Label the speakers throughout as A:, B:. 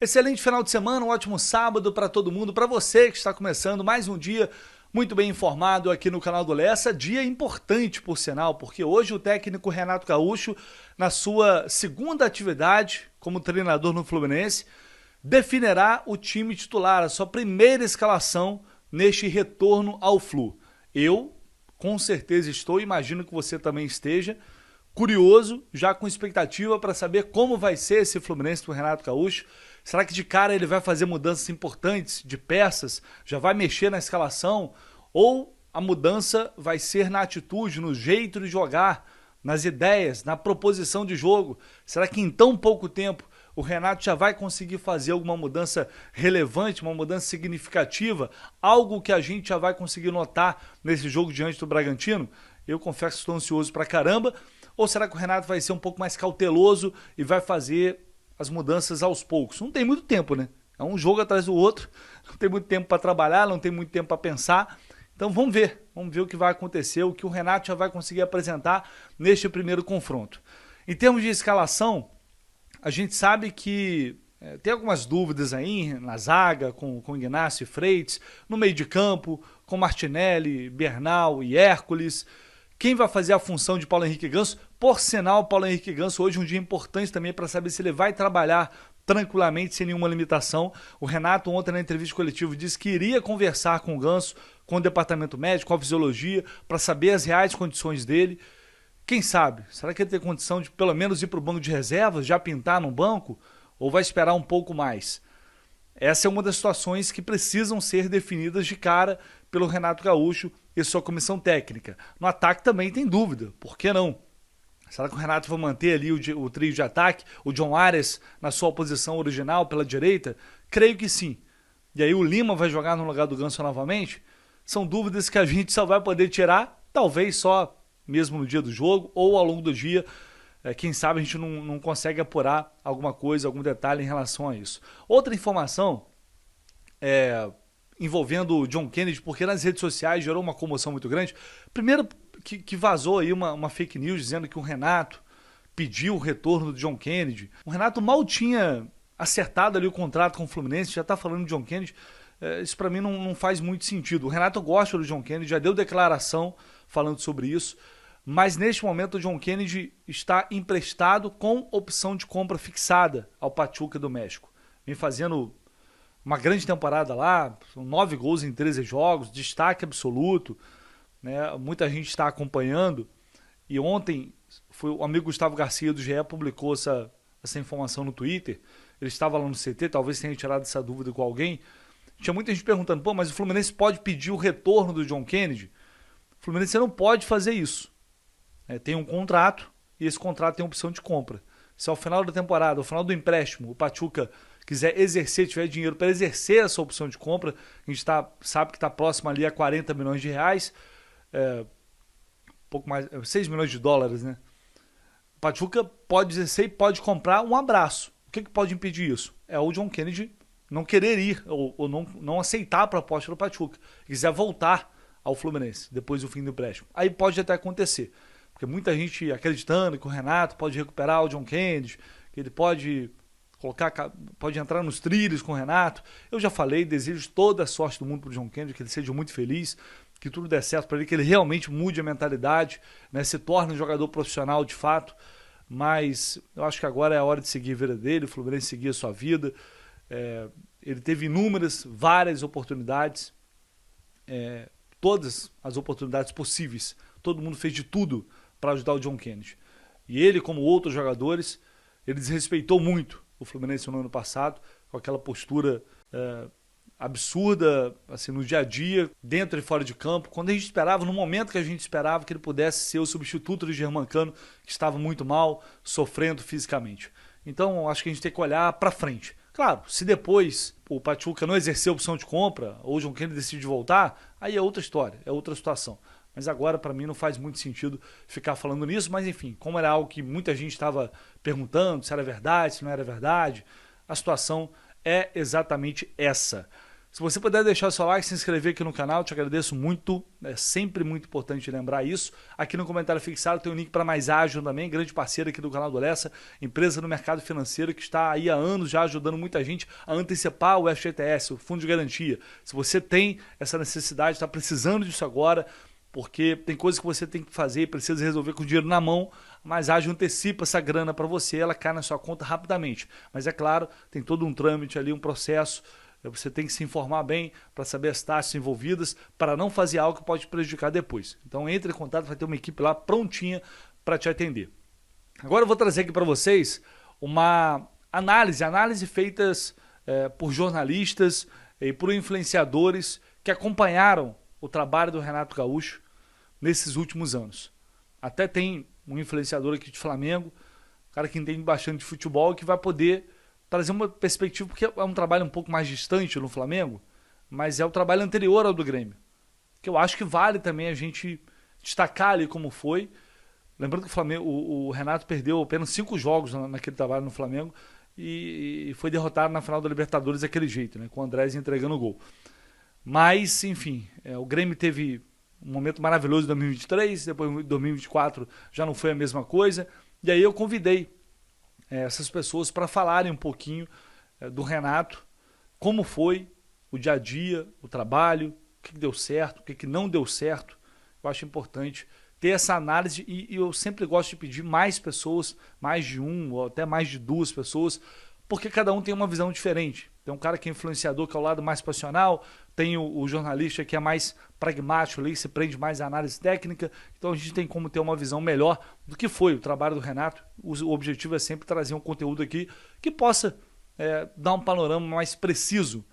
A: Excelente final de semana, um ótimo sábado para todo mundo, para você que está começando mais um dia muito bem informado aqui no canal do Lessa. Dia importante, por sinal, porque hoje o técnico Renato Gaúcho, na sua segunda atividade como treinador no Fluminense, definirá o time titular, a sua primeira escalação neste retorno ao Flu. Eu, com certeza estou, imagino que você também esteja, curioso, já com expectativa para saber como vai ser esse Fluminense do Renato Gaúcho. Será que de cara ele vai fazer mudanças importantes de peças? Já vai mexer na escalação? Ou a mudança vai ser na atitude, no jeito de jogar, nas ideias, na proposição de jogo? Será que em tão pouco tempo o Renato já vai conseguir fazer alguma mudança relevante, uma mudança significativa? Algo que a gente já vai conseguir notar nesse jogo diante do Bragantino? Eu confesso que estou ansioso pra caramba. Ou será que o Renato vai ser um pouco mais cauteloso e vai fazer as mudanças aos poucos? Não tem muito tempo, né? É um jogo atrás do outro, não tem muito tempo para trabalhar, não tem muito tempo para pensar. Então vamos ver o que vai acontecer, o que o Renato já vai conseguir apresentar neste primeiro confronto. Em termos de escalação, a gente sabe que tem algumas dúvidas aí na zaga, com Ignacio e Freitas, no meio de campo, com Martinelli, Bernal e Hércules. Quem vai fazer a função de Paulo Henrique Ganso? Por sinal, Paulo Henrique Ganso hoje é um dia importante também para saber se ele vai trabalhar tranquilamente, sem nenhuma limitação. O Renato ontem na entrevista coletiva disse que iria conversar com o Ganso, com o departamento médico, com a fisiologia, para saber as reais condições dele. Quem sabe? Será que ele tem condição de pelo menos ir para o banco de reservas, já pintar no banco? Ou vai esperar um pouco mais? Essa é uma das situações que precisam ser definidas de cara pelo Renato Gaúcho e sua comissão técnica. No ataque também tem dúvida, por que não? Será que o Renato vai manter ali o trio de ataque, o John Arias na sua posição original pela direita? Creio que sim. E aí o Lima vai jogar no lugar do Ganso novamente? São dúvidas que a gente só vai poder tirar, talvez só mesmo no dia do jogo ou ao longo do dia. Quem sabe a gente não consegue apurar alguma coisa, algum detalhe em relação a isso. Outra informação envolvendo o John Kennedy, porque nas redes sociais gerou uma comoção muito grande. Primeiro que vazou aí uma fake news dizendo que o Renato pediu o retorno do John Kennedy. O Renato mal tinha acertado ali o contrato com o Fluminense, já está falando de John Kennedy. Isso para mim não faz muito sentido. O Renato gosta do John Kennedy, já deu declaração falando sobre isso. Mas neste momento o John Kennedy está emprestado com opção de compra fixada ao Pachuca do México. Vem fazendo uma grande temporada lá, 9 gols em 13 jogos, destaque absoluto, né? Muita gente está acompanhando. E ontem foi o amigo Gustavo Garcia do GE publicou essa informação no Twitter. Ele estava lá no CT, talvez tenha tirado essa dúvida com alguém. Tinha muita gente perguntando, pô, mas o Fluminense pode pedir o retorno do John Kennedy? O Fluminense não pode fazer isso. Tem um contrato e esse contrato tem opção de compra. Se ao final da temporada, ao final do empréstimo, o Pachuca quiser exercer, tiver dinheiro para exercer essa opção de compra, a gente sabe que está próximo ali a 40 milhões de reais, um pouco mais, 6 milhões de dólares, né? O Pachuca pode exercer e pode comprar um abraço. O que pode impedir isso? É o John Kennedy não querer ir ou não aceitar a proposta do Pachuca, quiser voltar ao Fluminense depois do fim do empréstimo. Aí pode até acontecer. Porque muita gente acreditando que o Renato pode recuperar o John Kennedy, que ele pode entrar nos trilhos com o Renato. Eu já falei, desejo toda a sorte do mundo para o John Kennedy, que ele seja muito feliz, que tudo dê certo para ele, que ele realmente mude a mentalidade, né, se torne um jogador profissional de fato. Mas eu acho que agora é a hora de seguir a vida dele, o Fluminense seguir a sua vida. Ele teve várias oportunidades, todas as oportunidades possíveis. Todo mundo fez de tudo para ajudar o John Kennedy. E ele, como outros jogadores, ele desrespeitou muito o Fluminense no ano passado, com aquela postura absurda, assim, no dia a dia, dentro e fora de campo, quando a gente esperava, no momento que a gente esperava que ele pudesse ser o substituto do Germancano, que estava muito mal, sofrendo fisicamente. Então, acho que a gente tem que olhar para frente. Claro, se depois o Pachuca não exercer a opção de compra, ou o John Kennedy decide voltar, aí é outra história, é outra situação. Mas agora, para mim, não faz muito sentido ficar falando nisso. Mas, enfim, como era algo que muita gente estava perguntando se era verdade, se não era verdade, a situação é exatamente essa. Se você puder deixar seu like, se inscrever aqui no canal, te agradeço muito. É sempre muito importante lembrar isso. Aqui no comentário fixado tem um link para Mais Ágil também, grande parceira aqui do canal do Lessa, empresa no mercado financeiro que está aí há anos já ajudando muita gente a antecipar o FGTS, o Fundo de Garantia. Se você tem essa necessidade, está precisando disso agora, porque tem coisas que você tem que fazer e precisa resolver com o dinheiro na mão, Mais Ágil antecipa essa grana para você, ela cai na sua conta rapidamente. Mas é claro, tem todo um trâmite ali, um processo. Você tem que se informar bem para saber as taxas envolvidas, para não fazer algo que pode te prejudicar depois. Então entre em contato, vai ter uma equipe lá prontinha para te atender. Agora eu vou trazer aqui para vocês uma análise feitas por jornalistas e por influenciadores que acompanharam o trabalho do Renato Gaúcho nesses últimos anos. Até tem um influenciador aqui de Flamengo, um cara que entende bastante de futebol, que vai poder trazer uma perspectiva, porque é um trabalho um pouco mais distante no Flamengo, mas é o trabalho anterior ao do Grêmio, que eu acho que vale também a gente destacar ali como foi. Lembrando que o Flamengo, o Renato perdeu apenas 5 jogos naquele trabalho no Flamengo e foi derrotado na final da Libertadores daquele jeito, né, com o Andrés entregando o gol. Mas, enfim, o Grêmio teve um momento maravilhoso em 2023, depois em 2024 já não foi a mesma coisa, e aí eu convidei essas pessoas para falarem um pouquinho do Renato, como foi o dia a dia, o trabalho, o que deu certo, o que não deu certo. Eu acho importante ter essa análise e eu sempre gosto de pedir mais pessoas, mais de um ou até mais de 2 pessoas, porque cada um tem uma visão diferente. Tem um cara que é influenciador, que é o lado mais passional, tem o jornalista que é mais pragmático, ali, que se prende mais à análise técnica. Então a gente tem como ter uma visão melhor do que foi o trabalho do Renato. O objetivo é sempre trazer um conteúdo aqui que possa dar um panorama mais preciso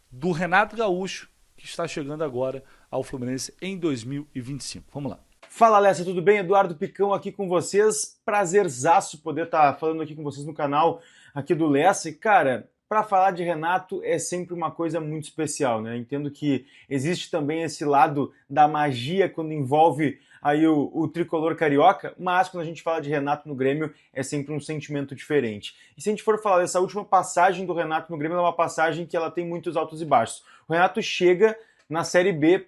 A: do Renato Gaúcho, que está chegando agora ao Fluminense em 2025. Vamos lá.
B: Fala, Lessa, tudo bem? Eduardo Picão aqui com vocês. Prazerzaço poder estar falando aqui com vocês no canal aqui do Lessa. E, cara, para falar de Renato é sempre uma coisa muito especial, né? Entendo que existe também esse lado da magia quando envolve aí o tricolor carioca, mas quando a gente fala de Renato no Grêmio é sempre um sentimento diferente. E se a gente for falar dessa última passagem do Renato no Grêmio, ela é uma passagem que ela tem muitos altos e baixos. O Renato chega na Série B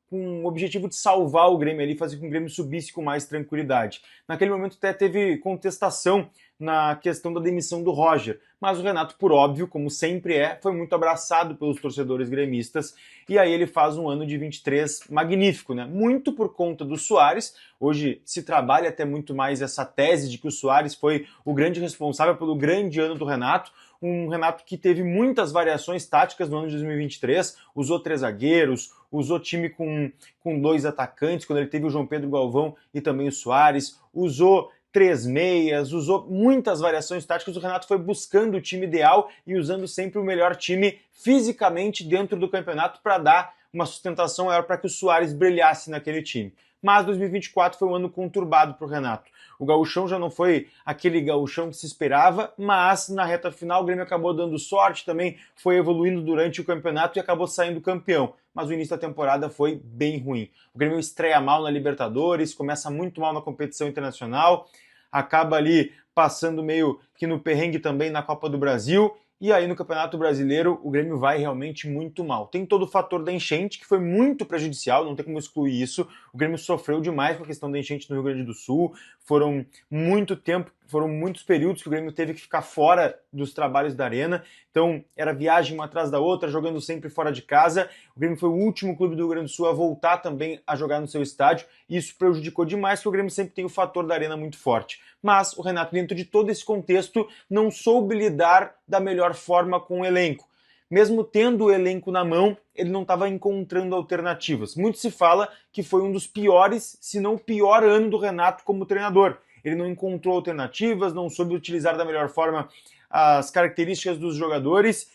B: com o objetivo de salvar o Grêmio ali, fazer com que o Grêmio subisse com mais tranquilidade. Naquele momento até teve contestação na questão da demissão do Roger, mas o Renato, por óbvio, como sempre foi muito abraçado pelos torcedores gremistas, e aí ele faz um ano de 23 magnífico, né? Muito por conta do Suárez. Hoje se trabalha até muito mais essa tese de que o Suárez foi o grande responsável pelo grande ano do Renato, um Renato que teve muitas variações táticas no ano de 2023, usou 3 zagueiros, usou time com 2 atacantes, quando ele teve o João Pedro Galvão e também o Suárez, usou 3 meias, usou muitas variações táticas. O Renato foi buscando o time ideal e usando sempre o melhor time fisicamente dentro do campeonato para dar uma sustentação maior para que o Suárez brilhasse naquele time. Mas 2024 foi um ano conturbado para o Renato. O gauchão já não foi aquele gauchão que se esperava, mas na reta final o Grêmio acabou dando sorte, também foi evoluindo durante o campeonato e acabou saindo campeão. Mas o início da temporada foi bem ruim. O Grêmio estreia mal na Libertadores, começa muito mal na competição internacional, acaba ali passando meio que no perrengue também na Copa do Brasil. E aí no Campeonato Brasileiro o Grêmio vai realmente muito mal. Tem todo o fator da enchente, que foi muito prejudicial, não tem como excluir isso. O Grêmio sofreu demais com a questão da enchente no Rio Grande do Sul. Foram muitos períodos que o Grêmio teve que ficar fora dos trabalhos da Arena. Então era viagem uma atrás da outra, jogando sempre fora de casa. O Grêmio foi o último clube do Rio Grande do Sul a voltar também a jogar no seu estádio. E isso prejudicou demais, porque o Grêmio sempre tem o fator da Arena muito forte. Mas o Renato, dentro de todo esse contexto, não soube lidar da melhor forma com o elenco. Mesmo tendo o elenco na mão, ele não estava encontrando alternativas. Muito se fala que foi um dos piores, se não o pior ano do Renato como treinador. Ele não encontrou alternativas, não soube utilizar da melhor forma as características dos jogadores.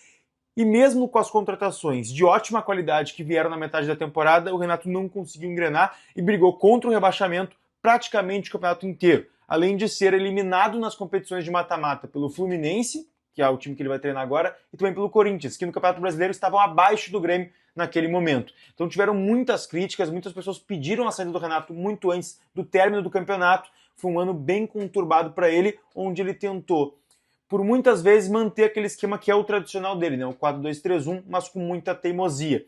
B: E mesmo com as contratações de ótima qualidade que vieram na metade da temporada, o Renato não conseguiu engrenar e brigou contra o rebaixamento praticamente o campeonato inteiro. Além de ser eliminado nas competições de mata-mata pelo Fluminense, que é o time que ele vai treinar agora, e também pelo Corinthians, que no Campeonato Brasileiro estavam abaixo do Grêmio naquele momento. Então tiveram muitas críticas, muitas pessoas pediram a saída do Renato muito antes do término do campeonato. Foi um ano bem conturbado para ele, onde ele tentou, por muitas vezes manter aquele esquema que é o tradicional dele, né? O 4-2-3-1, mas com muita teimosia.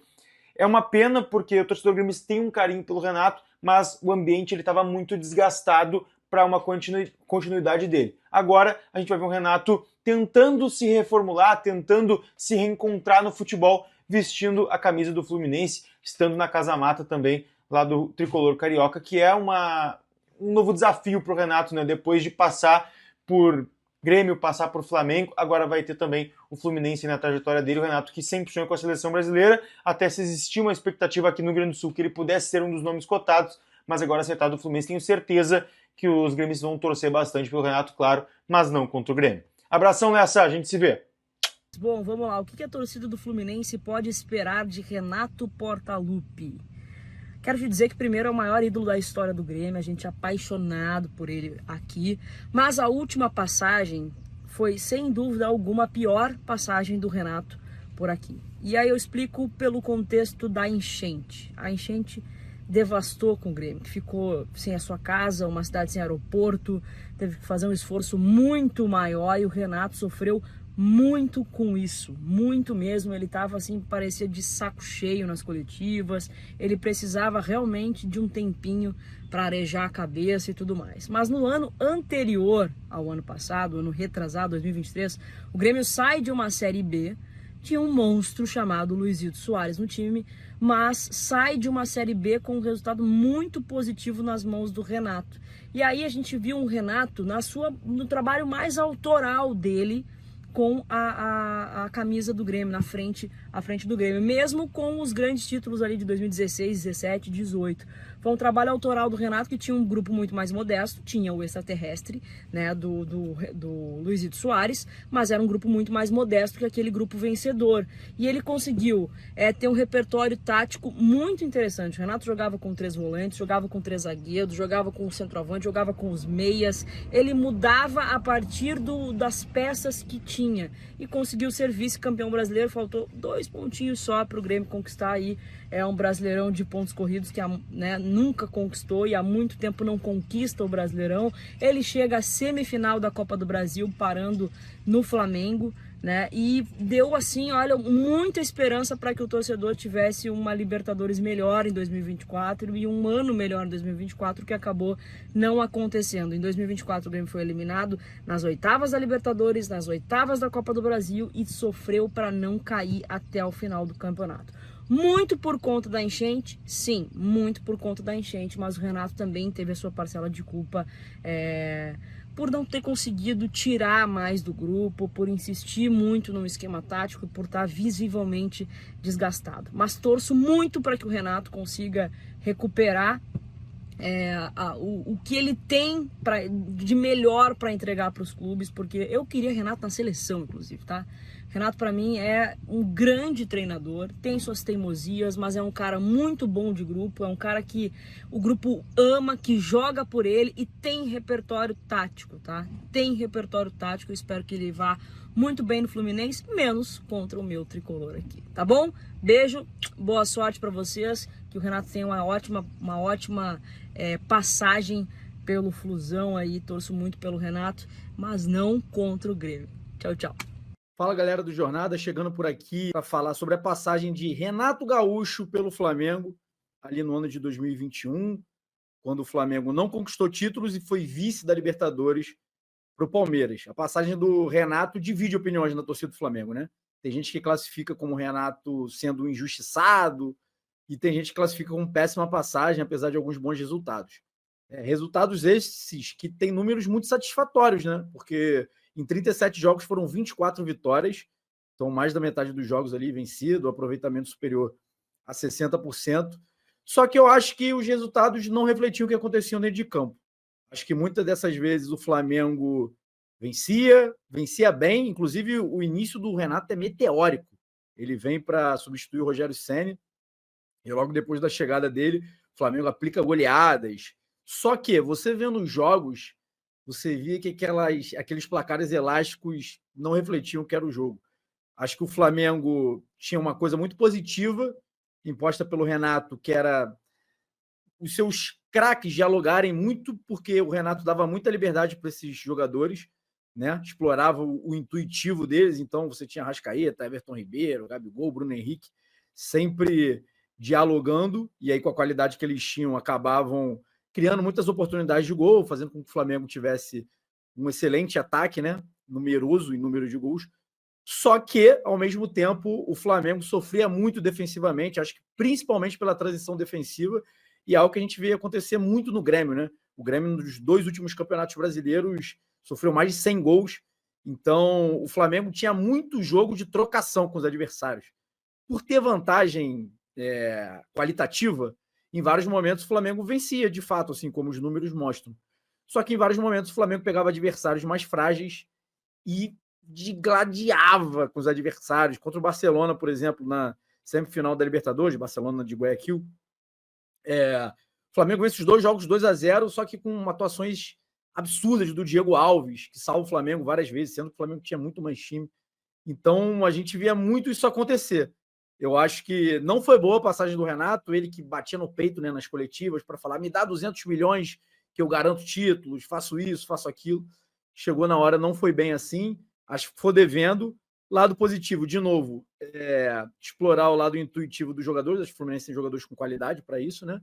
B: É uma pena porque o torcedor gremista tem um carinho pelo Renato, mas o ambiente estava muito desgastado para uma continuidade dele. Agora a gente vai ver o Renato tentando se reformular, tentando se reencontrar no futebol, vestindo a camisa do Fluminense, estando na Casa Mata também, lá do Tricolor Carioca, que é um novo desafio para o Renato, né? Depois de passar por Grêmio, passar por Flamengo, agora vai ter também o Fluminense na trajetória dele, o Renato que sempre sonhou com a seleção brasileira, até se existia uma expectativa aqui no Rio Grande do Sul que ele pudesse ser um dos nomes cotados, mas agora acertado o Fluminense, tenho certeza que os gremistas vão torcer bastante pelo Renato, claro, mas não contra o Grêmio. Abração, Lessa, a gente se vê.
C: Bom, vamos lá. O que a torcida do Fluminense pode esperar de Renato Portaluppi? Quero te dizer que primeiro é o maior ídolo da história do Grêmio, a gente é apaixonado por ele aqui, mas a última passagem foi, sem dúvida alguma, a pior passagem do Renato por aqui. E aí eu explico pelo contexto da enchente. A enchente devastou com o Grêmio, que ficou sem a sua casa, uma cidade sem aeroporto, teve que fazer um esforço muito maior e o Renato sofreu muito com isso, muito mesmo. Ele estava assim, parecia de saco cheio nas coletivas, ele precisava realmente de um tempinho para arejar a cabeça e tudo mais. Mas no ano anterior ao ano passado, ano retrasado, 2023, o Grêmio sai de uma Série B, tinha um monstro chamado Luizito Soares no time, mas sai de uma Série B com um resultado muito positivo nas mãos do Renato. E aí a gente viu um Renato no trabalho mais autoral dele, com a camisa do Grêmio, à frente do Grêmio, mesmo com os grandes títulos ali de 2016, 17, 18. Foi um trabalho autoral do Renato, que tinha um grupo muito mais modesto, tinha o extraterrestre, né, do Luizito Soares, mas era um grupo muito mais modesto que aquele grupo vencedor. E ele conseguiu ter um repertório tático muito interessante. O Renato jogava com 3 volantes, jogava com 3 zagueiros, jogava com o centroavante, jogava com os meias, ele mudava a partir das peças que tinha e conseguiu ser vice-campeão brasileiro. Faltou 2 pontinhos só para o Grêmio conquistar aí um Brasileirão de pontos corridos que nunca conquistou e há muito tempo não conquista o Brasileirão. Ele chega à semifinal da Copa do Brasil parando no Flamengo, né? E deu assim, olha, muita esperança para que o torcedor tivesse uma Libertadores melhor em 2024 e um ano melhor em 2024, que acabou não acontecendo. Em 2024 o Grêmio foi eliminado nas oitavas da Libertadores, nas oitavas da Copa do Brasil e sofreu para não cair até o final do campeonato. Muito por conta da enchente, sim, muito por conta da enchente, mas o Renato também teve a sua parcela de culpa por não ter conseguido tirar mais do grupo, por insistir muito no esquema tático e por estar visivelmente desgastado. Mas torço muito para que o Renato consiga recuperar o que ele tem de melhor para entregar para os clubes, porque eu queria Renato na seleção, inclusive, tá? Renato, para mim, é um grande treinador, tem suas teimosias, mas é um cara muito bom de grupo, é um cara que o grupo ama, que joga por ele e tem repertório tático, tá? Tem repertório tático, eu espero que ele vá muito bem no Fluminense, menos contra o meu tricolor aqui, tá bom? Beijo, boa sorte para vocês, que o Renato tenha uma ótima passagem pelo Flusão aí, torço muito pelo Renato, mas não contra o Grêmio. Tchau, tchau.
D: Fala, galera do Jornada, chegando por aqui para falar sobre a passagem de Renato Gaúcho pelo Flamengo, ali no ano de 2021, quando o Flamengo não conquistou títulos e foi vice da Libertadores para o Palmeiras. A passagem do Renato divide opiniões na torcida do Flamengo, né? Tem gente que classifica como o Renato sendo injustiçado e tem gente que classifica como péssima passagem, apesar de alguns bons resultados. Resultados esses que têm números muito satisfatórios, né? Porque em 37 jogos foram 24 vitórias, então mais da metade dos jogos ali vencido, aproveitamento superior a 60%. Só que eu acho que os resultados não refletiam o que acontecia dentro de campo. Acho que muitas dessas vezes o Flamengo vencia bem, inclusive o início do Renato é meteórico. Ele vem para substituir o Rogério Ceni e logo depois da chegada dele, o Flamengo aplica goleadas. Só que você vendo os jogos, você via que aqueles placares elásticos não refletiam o que era o jogo. Acho que o Flamengo tinha uma coisa muito positiva, imposta pelo Renato, que era os seus craques dialogarem muito, porque o Renato dava muita liberdade para esses jogadores. né? Explorava o intuitivo deles, então você tinha Arrascaeta, Everton Ribeiro, Gabigol, Bruno Henrique, sempre dialogando, e aí com a qualidade que eles tinham, acabavam criando muitas oportunidades de gol, fazendo com que o Flamengo tivesse um excelente ataque, né? Numeroso em número de gols. Só que, ao mesmo tempo, o Flamengo sofria muito defensivamente, acho que principalmente pela transição defensiva, e é algo que a gente vê acontecer muito no Grêmio, né? O Grêmio, nos 2 últimos campeonatos brasileiros, sofreu mais de 100 gols. Então, o Flamengo tinha muito jogo de trocação com os adversários. Por ter vantagem qualitativa, em vários momentos o Flamengo vencia, de fato, assim como os números mostram. Só que em vários momentos o Flamengo pegava adversários mais frágeis e gladiava com os adversários. Contra o Barcelona, por exemplo, na semifinal da Libertadores, Barcelona de Guayaquil, o Flamengo vence os 2 jogos 2-0, só que com atuações absurdas do Diego Alves, que salva o Flamengo várias vezes, sendo que o Flamengo tinha muito mais time. Então, a gente via muito isso acontecer. Eu acho que não foi boa a passagem do Renato, ele que batia no peito, né, nas coletivas para falar, me dá 200 milhões que eu garanto títulos, faço isso, faço aquilo. Chegou na hora, não foi bem assim, acho que foi devendo. Lado positivo, de novo, explorar o lado intuitivo dos jogadores, acho que o Fluminense tem jogadores com qualidade para isso, né?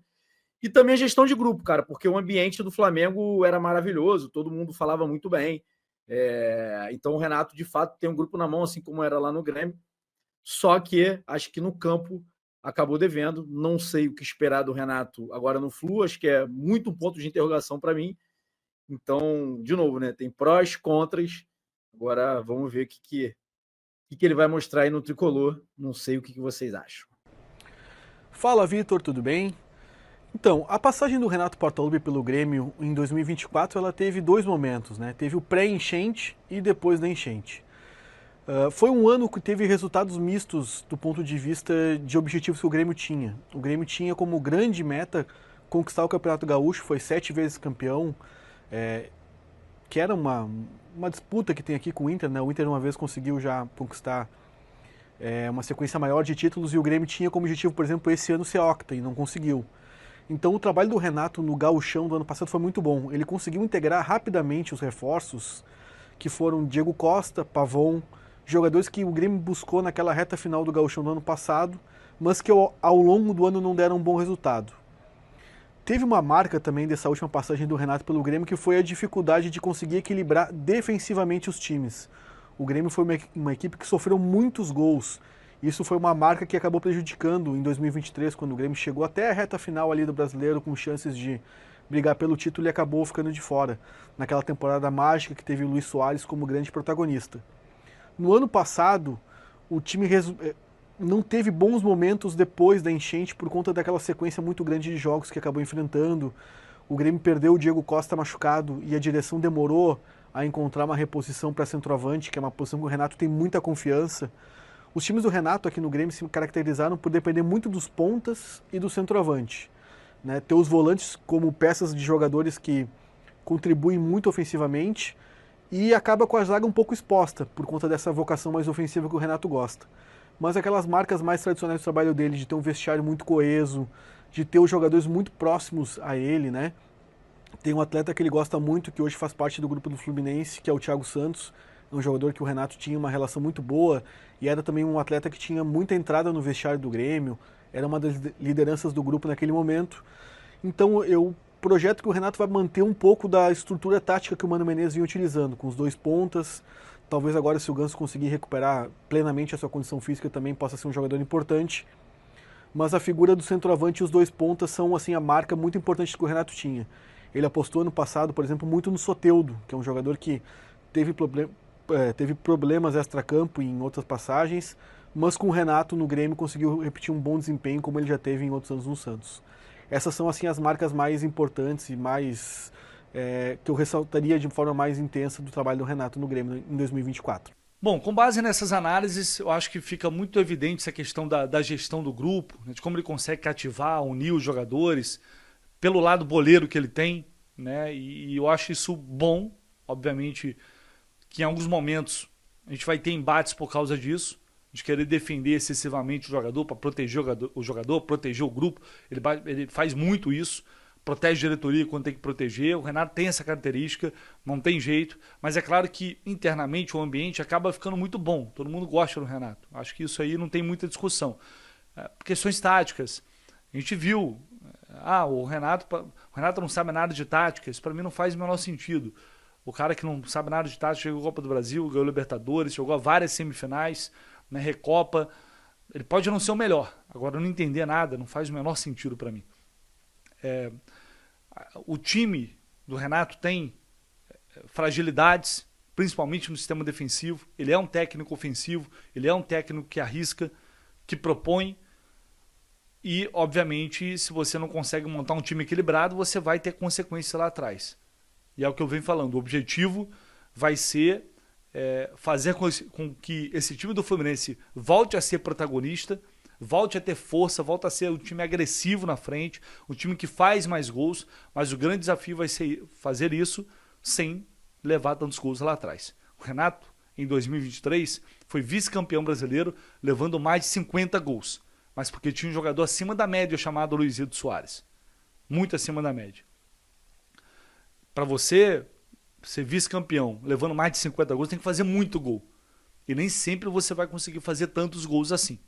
D: E também a gestão de grupo, cara, porque o ambiente do Flamengo era maravilhoso, todo mundo falava muito bem. Então o Renato, de fato, tem um grupo na mão, assim como era lá no Grêmio. Só que acho que no campo acabou devendo. Não sei o que esperar do Renato agora no Flu, acho que é muito um ponto de interrogação para mim. Então, de novo, né? Tem prós, contras. Agora vamos ver o que ele vai mostrar aí no Tricolor. Não sei o que vocês acham.
E: Fala, Vitor, tudo bem? Então, a passagem do Renato Portaluppi pelo Grêmio em 2024, ela teve 2 momentos, né? Teve o pré-enchente e depois da enchente. Foi um ano que teve resultados mistos do ponto de vista de objetivos que o Grêmio tinha. O Grêmio tinha como grande meta conquistar o Campeonato Gaúcho, foi 7 vezes campeão, que era uma disputa que tem aqui com o Inter, né? O Inter uma vez conseguiu já conquistar uma sequência maior de títulos e o Grêmio tinha como objetivo, por exemplo, esse ano ser octa e não conseguiu. Então o trabalho do Renato no Gauchão do ano passado foi muito bom. Ele conseguiu integrar rapidamente os reforços, que foram Diego Costa, Pavon, jogadores que o Grêmio buscou naquela reta final do Gauchão do ano passado, mas que ao longo do ano não deram um bom resultado. Teve uma marca também dessa última passagem do Renato pelo Grêmio, que foi a dificuldade de conseguir equilibrar defensivamente os times. O Grêmio foi uma equipe que sofreu muitos gols. Isso foi uma marca que acabou prejudicando em 2023, quando o Grêmio chegou até a reta final ali do Brasileiro, com chances de brigar pelo título e acabou ficando de fora, naquela temporada mágica que teve o Luis Soares como grande protagonista. No ano passado, o time não teve bons momentos depois da enchente por conta daquela sequência muito grande de jogos que acabou enfrentando. O Grêmio perdeu o Diego Costa machucado e a direção demorou a encontrar uma reposição para centroavante, que é uma posição que o Renato tem muita confiança. Os times do Renato aqui no Grêmio se caracterizaram por depender muito dos pontas e do centroavante, né? Ter os volantes como peças de jogadores que contribuem muito ofensivamente, e acaba com a zaga um pouco exposta, por conta dessa vocação mais ofensiva que o Renato gosta. Mas aquelas marcas mais tradicionais do trabalho dele, de ter um vestiário muito coeso, de ter os jogadores muito próximos a ele, né? Tem um atleta que ele gosta muito, que hoje faz parte do grupo do Fluminense, que é o Thiago Santos. É um jogador que o Renato tinha uma relação muito boa, e era também um atleta que tinha muita entrada no vestiário do Grêmio, era uma das lideranças do grupo naquele momento. Então o projeto que o Renato vai manter um pouco da estrutura tática que o Mano Menezes vinha utilizando, com os 2 pontas. Talvez agora, se o Ganso conseguir recuperar plenamente a sua condição física, também possa ser um jogador importante. Mas a figura do centroavante e os 2 pontas são assim a marca muito importante que o Renato tinha. Ele apostou ano passado, por exemplo, muito no Soteldo, que é um jogador que teve problemas extracampo em outras passagens, mas com o Renato no Grêmio conseguiu repetir um bom desempenho como ele já teve em outros anos no Santos. Essas são assim as marcas mais importantes e mais que eu ressaltaria de forma mais intensa do trabalho do Renato no Grêmio em 2024.
A: Bom, com base nessas análises, eu acho que fica muito evidente essa questão da gestão do grupo, né, de como ele consegue cativar, unir os jogadores, pelo lado boleiro que ele tem, né, e eu acho isso bom, obviamente, que em alguns momentos a gente vai ter embates por causa disso, de querer defender excessivamente o jogador para proteger o jogador, proteger o grupo. Ele faz muito isso, protege a diretoria quando tem que proteger. O Renato tem essa característica, não tem jeito. Mas é claro que internamente o ambiente acaba ficando muito bom. Todo mundo gosta do Renato. Acho que isso aí não tem muita discussão. Questões táticas. A gente viu, o Renato não sabe nada de tática. Isso para mim não faz o menor sentido. O cara que não sabe nada de tática chegou à Copa do Brasil, ganhou Libertadores, jogou várias semifinais, né, Recopa. Ele pode não ser o melhor. Agora, não entender nada não faz o menor sentido para mim. O time do Renato tem fragilidades, principalmente no sistema defensivo. Ele é um técnico ofensivo, ele é um técnico que arrisca, que propõe. E, obviamente, se você não consegue montar um time equilibrado, você vai ter consequências lá atrás. E é o que eu venho falando. O objetivo vai ser fazer com que esse time do Fluminense volte a ser protagonista, volte a ter força, volte a ser um time agressivo na frente, um time que faz mais gols, mas o grande desafio vai ser fazer isso sem levar tantos gols lá atrás. O Renato, em 2023, foi vice-campeão brasileiro, levando mais de 50 gols, mas porque tinha um jogador acima da média chamado Luizito Soares. Muito acima da média. Para você ser vice-campeão, levando mais de 50 gols, tem que fazer muito gol. E nem sempre você vai conseguir fazer tantos gols assim.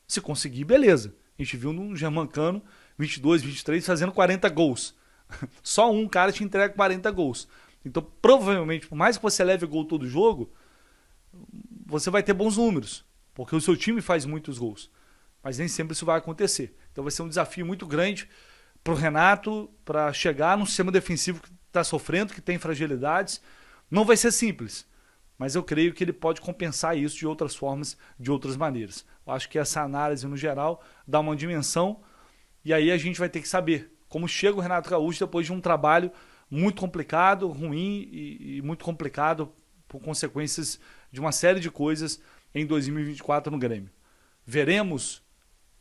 A: Se conseguir, beleza. A gente viu no Germancano, 22, 23, fazendo 40 gols. Só um cara te entrega 40 gols. Então, provavelmente, por mais que você leve gol todo jogo, você vai ter bons números. Porque o seu time faz muitos gols. Mas nem sempre isso vai acontecer. Então vai ser um desafio muito grande para o Renato, para chegar num sistema defensivo que está sofrendo, que tem fragilidades. Não vai ser simples, mas eu creio que ele pode compensar isso de outras formas, de outras maneiras. Eu acho que essa análise, no geral, dá uma dimensão, e aí a gente vai ter que saber como chega o Renato Gaúcho depois de um trabalho muito complicado, ruim e muito complicado por consequências de uma série de coisas em 2024 no Grêmio. Veremos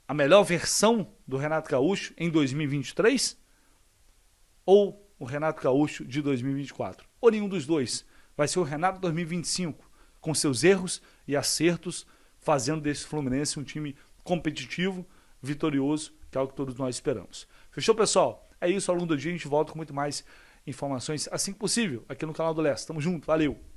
A: a melhor versão do Renato Gaúcho em 2023 ou o Renato Gaúcho de 2024? Ou nenhum dos dois. Vai ser o Renato 2025, com seus erros e acertos, fazendo desse Fluminense um time competitivo, vitorioso, que é o que todos nós esperamos. Fechou, pessoal? É isso, ao longo do dia a gente volta com muito mais informações assim que possível aqui no canal do Leste. Tamo junto, valeu!